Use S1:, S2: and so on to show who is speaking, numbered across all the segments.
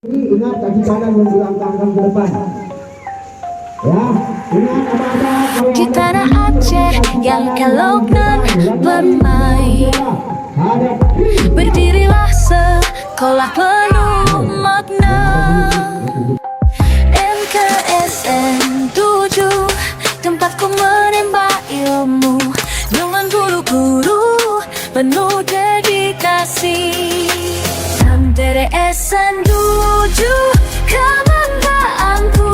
S1: Ingat kaki kanan yang dilangkahkan ke depan. Ya, ingat apa-apa
S2: Di tanah Aceh yang elok nan bermain, berdirilah sekolah penuh makna. MKSN 7, tempatku menimba ilmu dengan guru-guru penuh dedikasi. MTSN 7, kebanggaanku,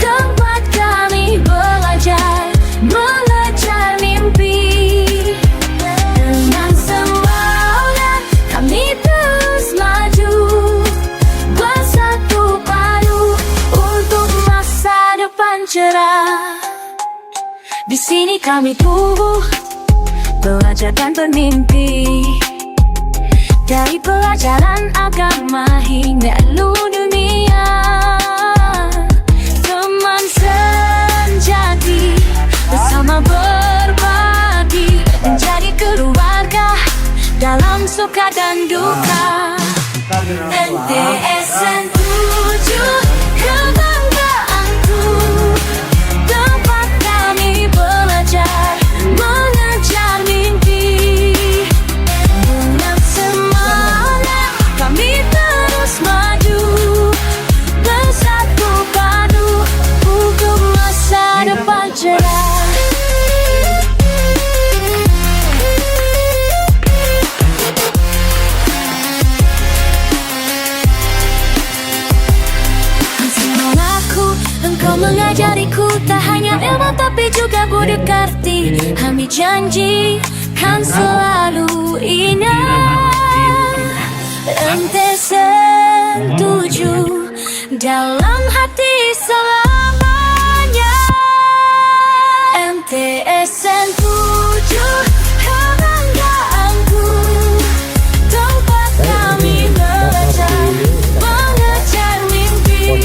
S2: tempat kami belajar, mengejar mimpi. Dengan semangat kami terus maju, bersatu padu untuk masa depan cerah. Di sini kami tumbuh, belajar dan bermimpi. Dari pelajaran agama hingga ilmu dunia, teman sejati bersama berbagi, menjadi keluarga dalam suka dan duka. MTSN 7, kebanggaanku, tempat kami belajar, mengejar mimpi. Dengan semangat kami terus maju, bersatu padu untuk masa depan cerah. Semangatku, engkau mengajariku tak hanya ilmu tapi juga budi kerti. Kami janji kan selalu ingat MTSN 7 dalam hati selamanya. MTSN 7, kebanggaanku, tempat kami belajar, mengejar mimpi.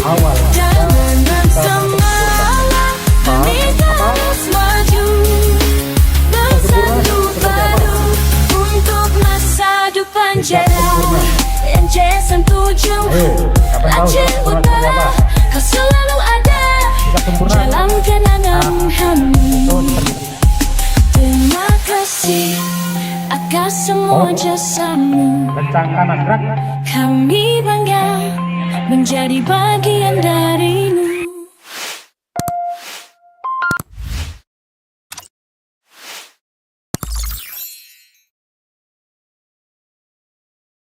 S2: Dengan semangat kami terus maju, bersatu padu untuk masa depan cerah. MTSN 7, Aceh Utara, kau selalu ada dalam kenangan kami. Terima kasih atas semua jasamu.
S3: Kencang kanan gerak.
S2: Kami bangga menjadi bagian dari